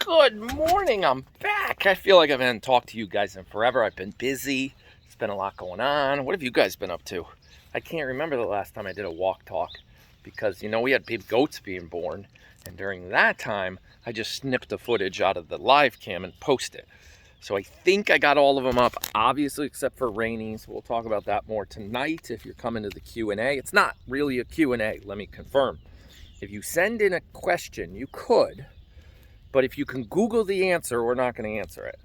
Good morning. I'm back. I feel like I haven't talked to you guys in forever. I've been busy. There's been a lot going on. What have you guys been up to? I can't remember the last time I did a walk talk because, we had baby goats being born. And during that time, I just snipped the footage out of the live cam and posted it. So I think I got all of them up, obviously, except for Rainey's. We'll talk about that more tonight if you're coming to the Q&A. It's not really a Q&A, let me confirm. If you send in a question, you could. But if you can Google the answer, we're not going to answer it.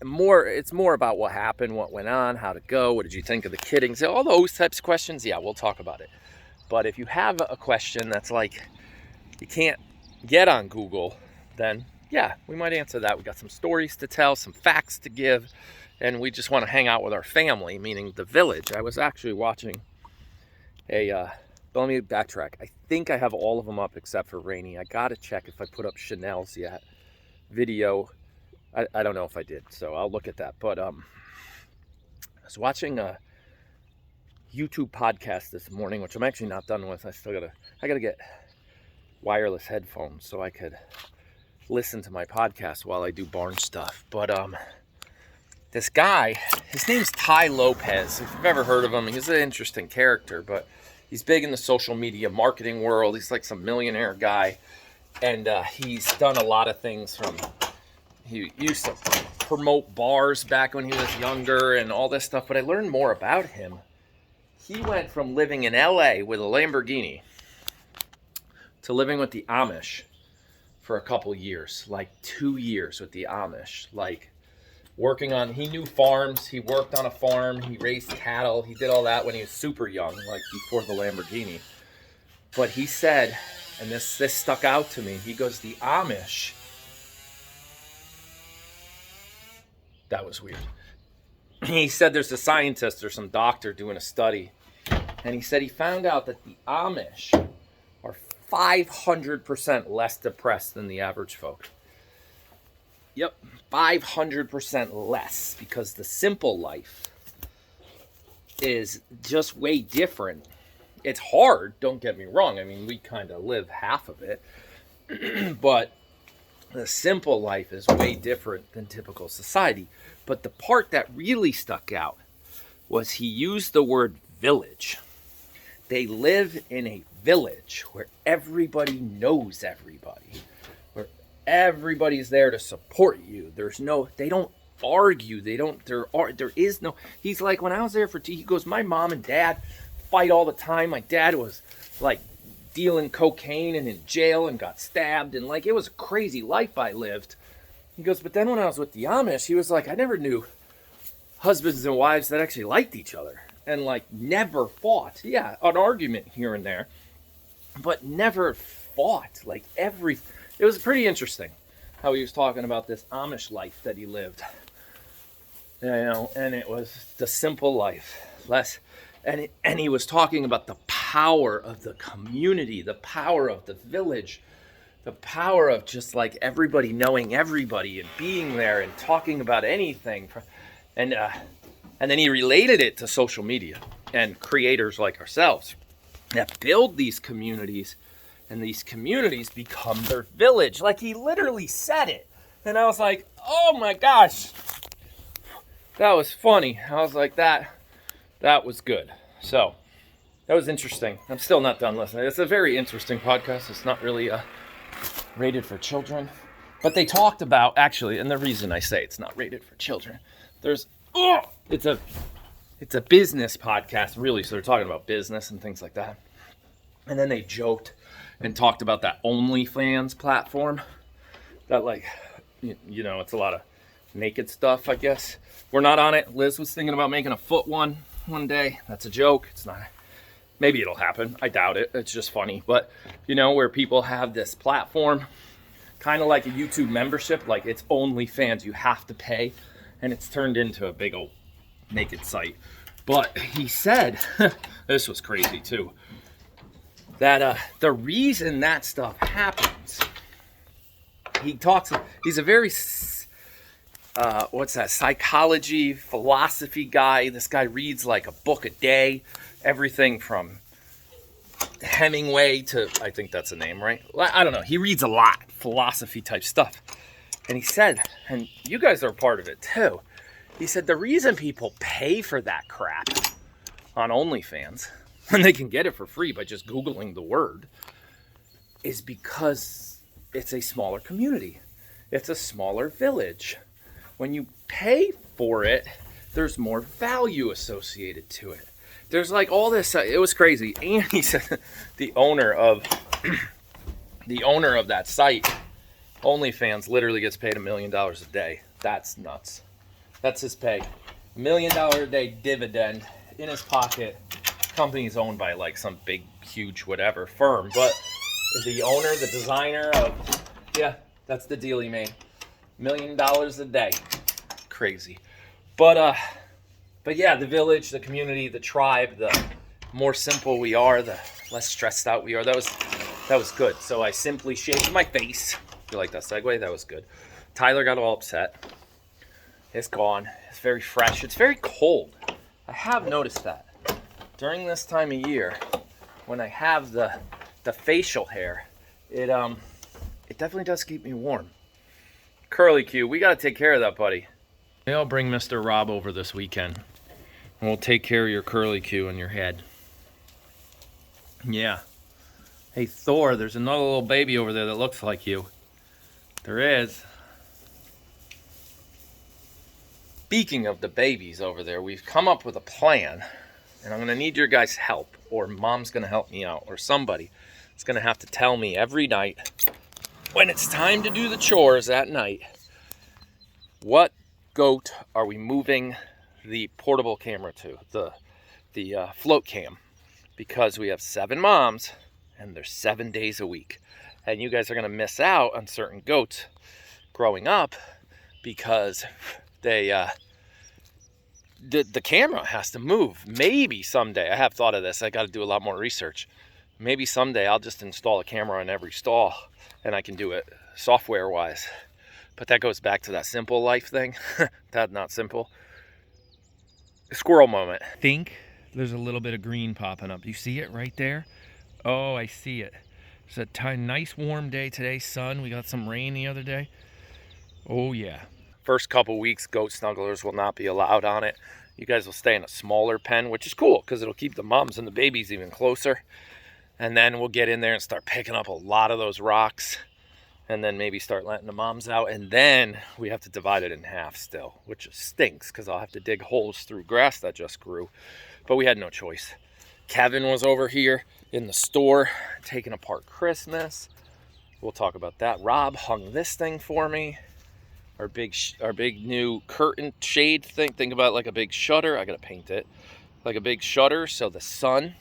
It's more about what happened, what went on, how to go, what did you think of the kiddings, all those types of questions. Yeah, we'll talk about it. But if you have a question that's like you can't get on Google, then yeah, we might answer that. We got some stories to tell, some facts to give, and we just want to hang out with our family, meaning the village. I was actually watching but let me backtrack. I think I have all of them up except for Rainey. I gotta check if I put up Chanel's yet. Video. I don't know if I did, so I'll look at that. But I was watching a YouTube podcast this morning, which I'm actually not done with. I gotta get wireless headphones so I could listen to my podcast while I do barn stuff. But this guy, his name's Tai Lopez. If you've ever heard of him, he's an interesting character, but he's big in the social media marketing world. He's like some millionaire guy. And he's done a lot of things he used to promote bars back when he was younger and all this stuff. But I learned more about him. He went from living in LA with a Lamborghini to living with the Amish for a couple years, like 2 years with the Amish, like he knew farms, he worked on a farm, he raised cattle, he did all that when he was super young, like before the Lamborghini. But he said, and this stuck out to me, he goes, the Amish, that was weird. He said there's a scientist or some doctor doing a study, and he said he found out that the Amish are 500% less depressed than the average folk. Yep, 500% less, because the simple life is just way different. It's hard, don't get me wrong. I mean, we kind of live half of it. But the simple life is way different than typical society. But the part that really stuck out was he used the word village. They live in a village where everybody knows everybody. Everybody's there to support you. They don't argue. There is no, he's like, when I was there he goes, my mom and dad fight all the time. My dad was like dealing cocaine and in jail and got stabbed. And like, it was a crazy life I lived. He goes, but then when I was with the Amish, he was like, I never knew husbands and wives that actually liked each other and like never fought. Yeah, an argument here and there, but never fought. Like it was pretty interesting how he was talking about this Amish life that he lived. And it was the simple life. And he was talking about the power of the community, the power of the village, the power of just like everybody knowing everybody and being there and talking about anything. And then he related it to social media and creators like ourselves that build these communities. And these communities become their village. Like, he literally said it. And I was like, oh my gosh. That was funny. I was like, that was good. So, that was interesting. I'm still not done listening. It's a very interesting podcast. It's not really rated for children. But they talked about, actually, and the reason I say it's not rated for children, it's a business podcast, really. So they're talking about business and things like that. And then they joked and talked about that OnlyFans platform that, like, it's a lot of naked stuff, I guess. We're not on it. Liz was thinking about making a foot one day. That's a joke. It's not. Maybe it'll happen. I doubt it. It's just funny. But, where people have this platform, kind of like a YouTube membership, like it's OnlyFans. You have to pay, and it's turned into a big old naked site. But he said, this was crazy too, that the reason that stuff happens, he's a very, psychology, philosophy guy. This guy reads like a book a day, everything from Hemingway to, I think that's a name, right? I don't know. He reads a lot, philosophy type stuff. And he said, and you guys are a part of it too, he said the reason people pay for that crap on OnlyFans, when they can get it for free by just Googling the word, is because it's a smaller community. It's a smaller village. When you pay for it, there's more value associated to it. There's like all this, it was crazy. And he said the owner of that site, OnlyFans, literally gets paid $1 million a day. That's nuts. That's his pay. $1 million a day dividend in his pocket. Company's owned by like some big, huge, whatever firm. But the owner, the designer of, yeah, that's the deal he made. $1 million a day. Crazy. But yeah, the village, the community, the tribe, the more simple we are, the less stressed out we are. That was good. So I simply shaved my face. You like that segue? That was good. Tyler got all upset. It's gone. It's very fresh. It's very cold. I have noticed that during this time of year, when I have the facial hair, it definitely does keep me warm. Curly Q, we got to take care of that, buddy. Maybe I'll bring Mr. Rob over this weekend, and we'll take care of your curly Q in your head. Yeah. Hey, Thor, there's another little baby over there that looks like you. There is. Speaking of the babies over there, we've come up with a plan, and I'm going to need your guys' help, or Mom's going to help me out, or somebody is going to have to tell me every night when it's time to do the chores at night, what goat are we moving the portable camera to, the float cam, because we have 7 moms and they're 7 days a week, and you guys are going to miss out on certain goats growing up because they the camera has to move. Maybe someday, I have thought of this, I got to do a lot more research, maybe someday I'll just install a camera in every stall and I can do it software wise. But that goes back to that simple life thing. That not simple. Squirrel moment. I think there's a little bit of green popping up. You see it right there? Oh, I see it. It's a nice warm day today, sun. We got some rain the other day. Oh yeah. First couple weeks, goat snugglers will not be allowed on it. You guys will stay in a smaller pen, which is cool because it'll keep the moms and the babies even closer. And then we'll get in there and start picking up a lot of those rocks, and then maybe start letting the moms out. And then we have to divide it in half still, which stinks because I'll have to dig holes through grass that just grew. But we had no choice. Kevin was over here in the store taking apart Christmas. We'll talk about that. Rob hung this thing for me. Our big new curtain shade thing. Think about it like a big shutter. I gotta paint it like a big shutter so the sun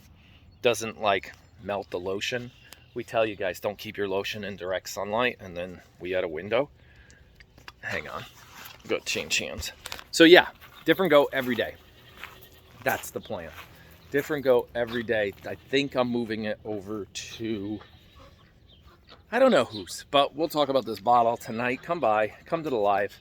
doesn't like melt the lotion. We tell you guys don't keep your lotion in direct sunlight, and then we had a window. Hang on, go change hands. So yeah, different goat every day. That's the plan. Different goat every day. I think I'm moving it over to, I don't know whose, but we'll talk about this bottle tonight. Come by, come to the live.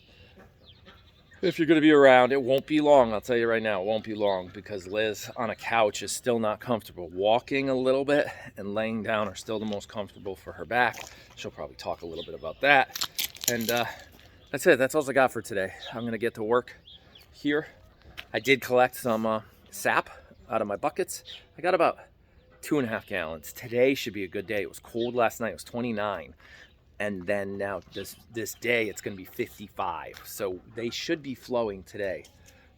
If you're going to be around, it won't be long. I'll tell you right now, it won't be long because Liz on a couch is still not comfortable. Walking a little bit and laying down are still the most comfortable for her back. She'll probably talk a little bit about that. And that's it. That's all I got for today. I'm going to get to work here. I did collect some sap out of my buckets. I got about 2.5 gallons. Today should be a good day. It was cold last night. It was 29. And then now this day it's going to be 55. So they should be flowing today.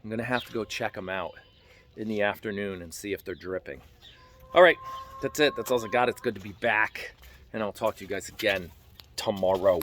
I'm going to have to go check them out in the afternoon and see if they're dripping. All right, that's it. That's all I got. It's good to be back. And I'll talk to you guys again tomorrow.